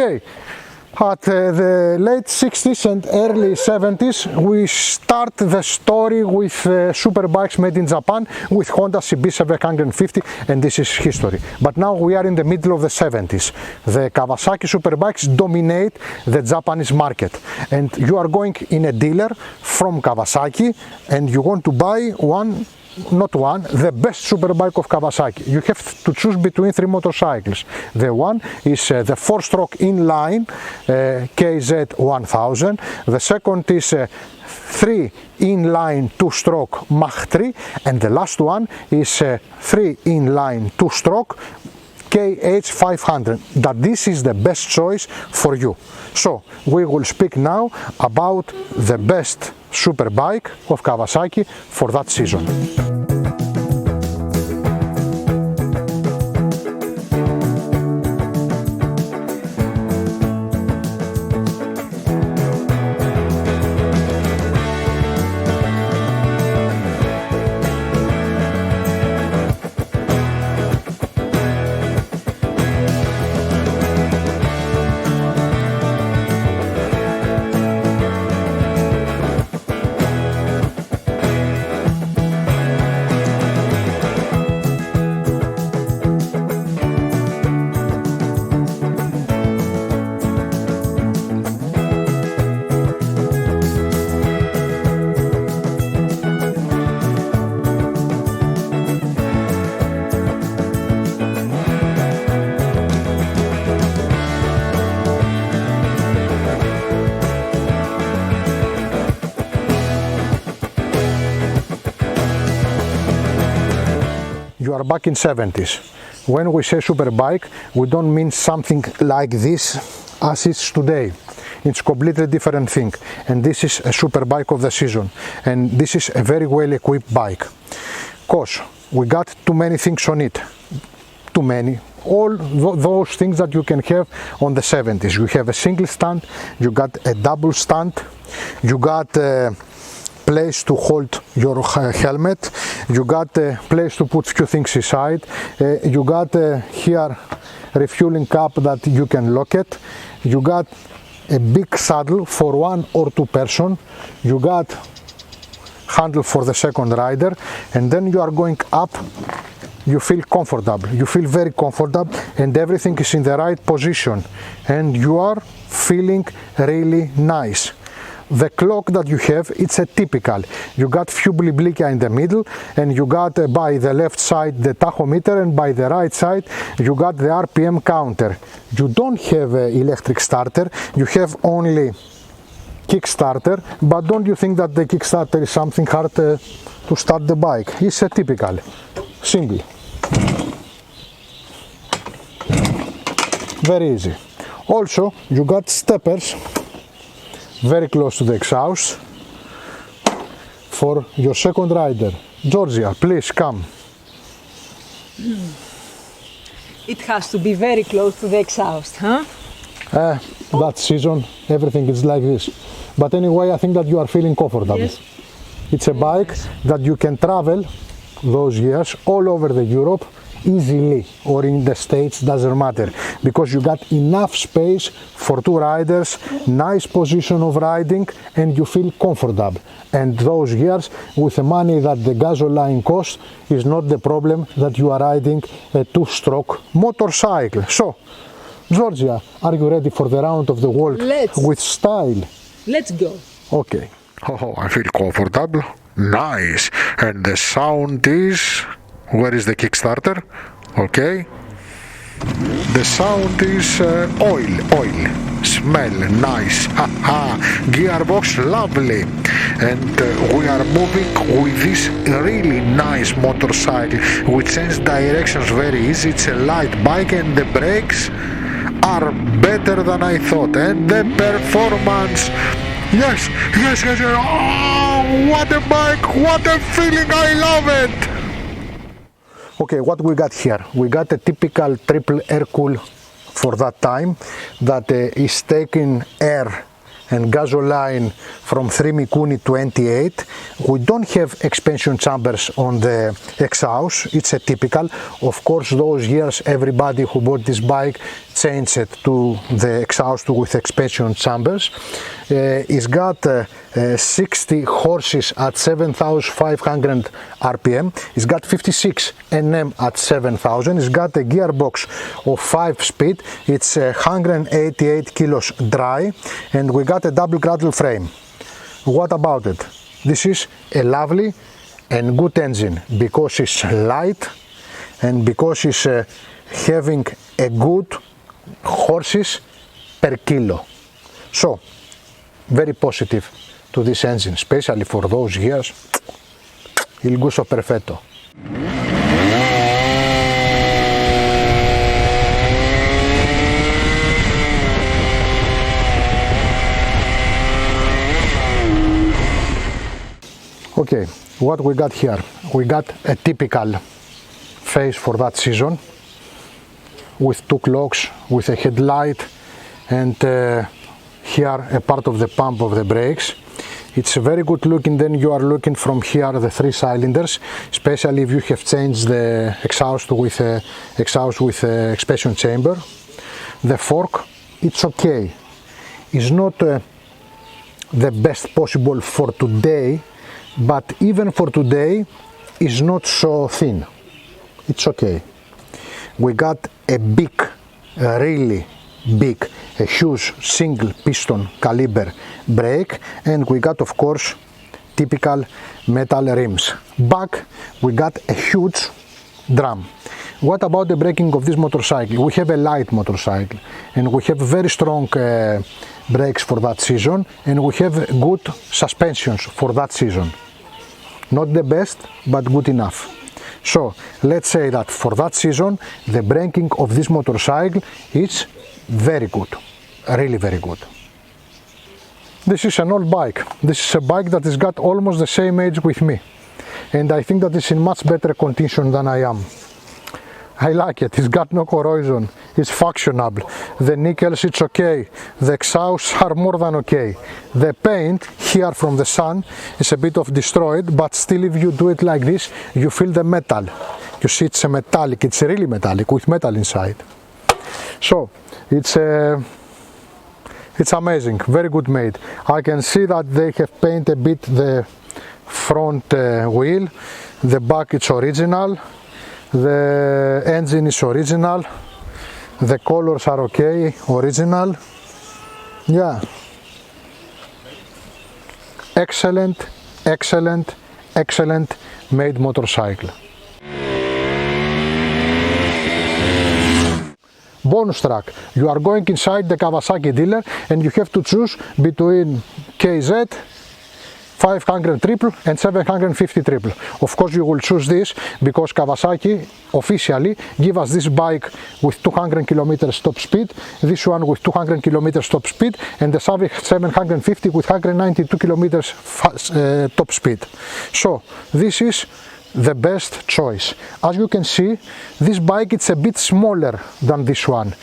Okay. At the late 60s and early 70s, we start the story with superbikes made in Japan with Honda CB750, and this is history. But now we are in the middle of the 70s. The Kawasaki superbikes dominate the Japanese market, and you are going in a dealer from Kawasaki and you want to buy the best superbike of Kawasaki. You have to choose between three motorcycles. The one is the 4-stroke inline KZ1000. The second is 3 inline 2-stroke Mach 3, and the last one is 3 inline 2-stroke KH500. That this is the best choice for you. So we will speak now about the best superbike of Kawasaki for that season. You are back in 70s. When we say superbike, we don't mean something like this as it's today. It's a completely different thing, and this is a superbike of the season, and this is a very well equipped bike. Cause we got too many things on it. Too many. All those things that you can have on the 70s. You have a single stand, you got a double stand, you got a place to hold your helmet, you got a place to put few things inside, you got here refueling cap that you can lock it, you got a big saddle for 1 or 2 person, you got handle for the second rider, and then you are going up. You feel comfortable, you feel very comfortable, and everything is in the right position, and you are feeling really nice. The clock that you have, it's a typical. You got few bliblikia in the middle, and you got by the left side the tachometer, and by the right side you got the RPM counter. You don't have an electric starter, you have only Kickstarter, but don't you think that the Kickstarter is something hard to start the bike? It's a typical, single. Very easy. Also, you got steppers very close to the exhaust for your second rider. Georgia, please come. It has to be very close to the exhaust, huh? That season, everything is like this. But anyway, I think that you are feeling comfortable. Yes. It's a bike that you can travel those years all over the Europe easily, or in the States, doesn't matter, because you got enough space for 2 riders, nice position of riding, and you feel comfortable. And those years, with the money that the gasoline costs, is not the problem that you are riding a 2-stroke motorcycle. So, Georgia, are you ready for the round of the world with style? Let's go. Okay. Oh, I feel comfortable. Nice. And the sound is... Where is the Kickstarter? Okay. The sound is oil. Smell nice. Gearbox lovely. And we are moving with this really nice motorcycle which changes directions very easy. It's a light bike, and the brakes are better than I thought. And the performance. Yes. Oh, what a bike. What a feeling. I love it. Okay, what we got here? We got a typical triple air cool for that time that is taking air and gasoline from 3 Mikuni 28. We don't have expansion chambers on the exhaust, it's a typical. Of course, those years everybody who bought this bike changed it to the exhaust with expansion chambers. It's got 60 horses at 7,500 RPM. It's got 56 Nm at 7,000. It's got a gearbox of 5-speed. It's 188 kilos dry, and we got a double cradle frame. What about it? This is a lovely and good engine because it's light and because it's having a good horses per kilo. So, very positive to this engine, especially for those years. Il gusto perfetto. Okay, what we got here? We got a typical face for that season with two clocks, with a headlight, and here a part of the pump of the brakes. It's very good looking. Then you are looking from here the 3 cylinders, especially if you have changed the exhaust with expansion chamber. The fork, it's okay. It's not the best possible for today, but even for today it's not so thin. It's okay. We got a big, really big, a huge single piston caliber brake, and we got, of course, typical metal rims. Back we got a huge drum. What about the braking of this motorcycle? We have a light motorcycle and we have very strong brakes for that season, and we have good suspensions for that season. Not the best, but good enough. So let's say that for that season the braking of this motorcycle is very good, really very good. This is an old bike. This is a bike that has got almost the same age with me, and I think that it's in much better condition than I am. I like it. It's got no corrosion. It's functional. The nickels, it's okay. The exhausts are more than okay. The paint here from the sun is a bit of destroyed, but still if you do it like this, you feel the metal. You see it's a metallic, it's really metallic with metal inside. So it's amazing, very good made. I can see that they have painted a bit the front wheel. The back it's original. The engine is original, the colors are okay, original. Yeah, excellent, excellent, excellent made motorcycle. Bonus track, you are going inside the Kawasaki dealer and you have to choose between KZ 500 triple and 750 triple. Of course you will choose this because Kawasaki officially give us this bike with 200 km top speed, this one with 200 km top speed, and the 750 with 192 km top speed. So this is the best choice. As you can see, this bike it's a bit smaller than this one.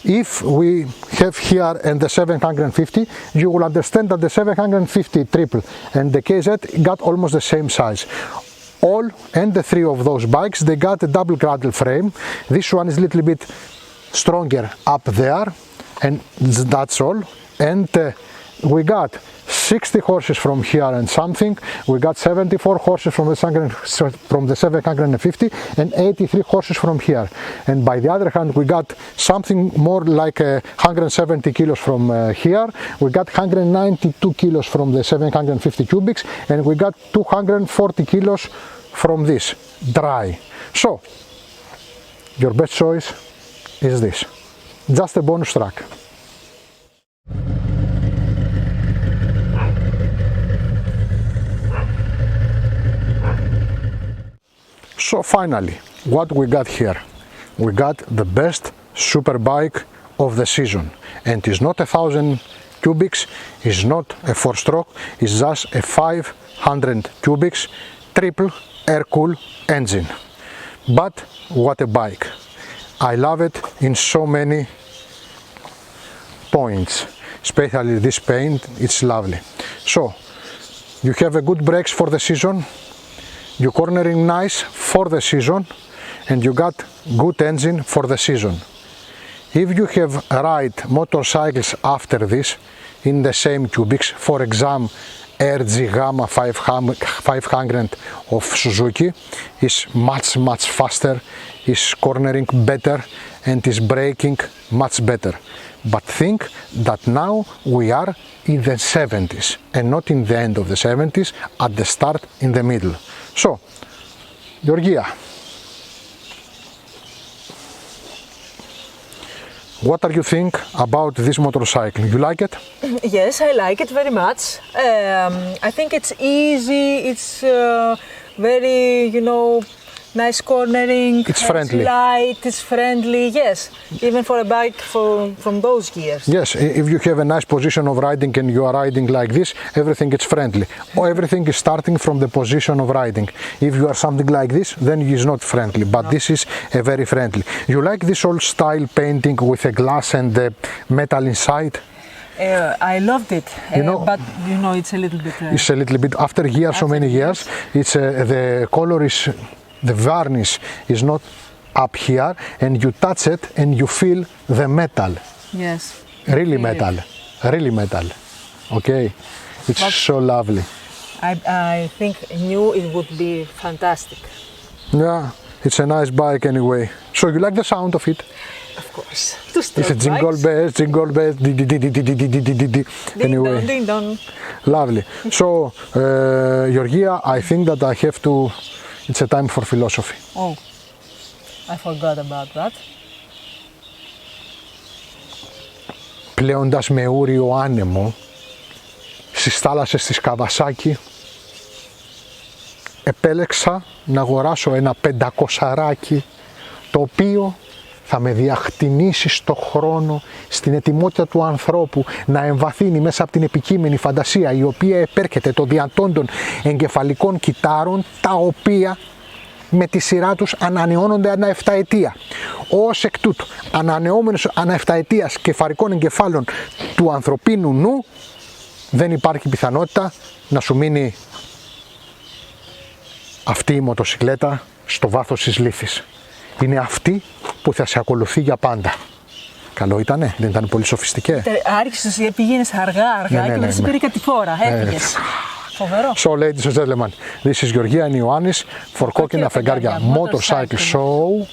If we have here and the 750, you will understand that the 750 triple and the KZ got almost the same size. All and the 3 of those bikes, they got a double cradle frame. This one is a little bit stronger up there, and that's all. And we got 60 horses from here and something. We got 74 horses from the 750 and 83 horses from here. And by the other hand, we got something more like 170 kilos from here. We got 192 kilos from the 750 cubics, and we got 240 kilos from this dry. So your best choice is this. Just a bonus track. So finally, what we got here? We got the best superbike of the season, and it's not 1000 cubics, it's not a 4-stroke, it's just a 500 cubics triple air-cooled engine. But what a bike! I love it in so many points, especially this paint, it's lovely. So, you have a good brakes for the season, you cornering nice for the season, and you got good engine for the season. If you have ride motorcycles after this in the same cubics, for example, RG Gamma 500 of Suzuki is much faster, is cornering better, and is braking much better. But think that now we are in the 70s and not in the end of the 70s, at the start in the middle. So, Georgia, what are you think about this motorcycle? You like it? Yes, I like it very much. I think it's easy, it's very, nice cornering. It's friendly. It's light, it's friendly, yes. Even for a bike from those years. Yes, if you have a nice position of riding and you are riding like this, everything is friendly. Or everything is starting from the position of riding. If you are something like this, then it is not friendly, but this is a very friendly. You like this old style painting with a glass and the metal inside? I loved it, but it's a little bit... It's a little bit, after years, so many years, it's the color is, the varnish is not up here, and you touch it and you feel the metal. Yes. Really metal, really metal. Okay, it's so lovely. I think new it would be fantastic. Yeah, it's a nice bike anyway. So you like the sound of it? Of course. It's a jingle bells, anyway. Ding dong. Lovely. So, Georgia, I think that I have to, it's a time for philosophy. Oh, I forgot about that. Πλέοντας με ούριο άνεμο στις θάλασσες της Καβασάκη, επέλεξα να αγοράσω ένα 500ράκι, το οποίο θα με διαχτινίσει στο χρόνο, στην ετοιμότητα του ανθρώπου να εμβαθύνει μέσα από την επικείμενη φαντασία, η οποία επέρχεται των διατών εγκεφαλικών κυτάρων, τα οποία με τη σειρά τους ανανεώνονται ανά 7 ετία. Ως εκ τούτου, ανανεώμενος ανά 7 ετίας κεφαλικών εγκεφάλων του ανθρωπίνου νου, δεν υπάρχει πιθανότητα να σου μείνει αυτή η μοτοσικλέτα στο βάθος της λύθης. Είναι αυτή που θα σε ακολουθεί για πάντα. Καλό ήτανε, δεν ήταν πολύ σοφιστικέ? Άρχισες, πήγαινες αργά και μετά σε πήρε κατηφόρα, έφυγες. Φοβερό. So, ladies and gentlemen, this is Georgia and Ioannis for Κόκκινα Φεγγάρια Motorcycle Show.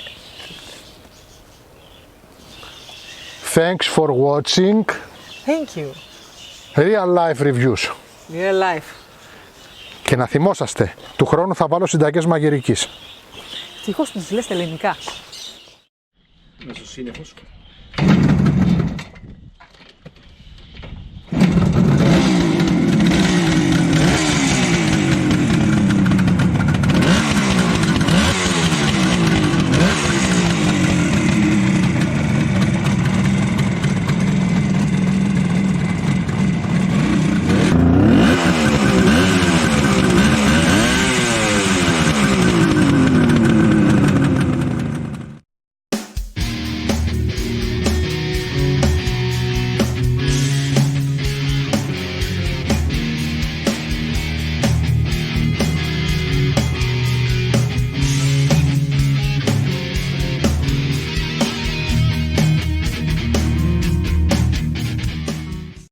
Thanks for watching. Thank you. Real life reviews. Real life. Και να θυμόσαστε, του χρόνου θα βάλω συνταγές μαγειρικής. Τυχώς τους λες τα ελληνικά. Να σου σύννεφος.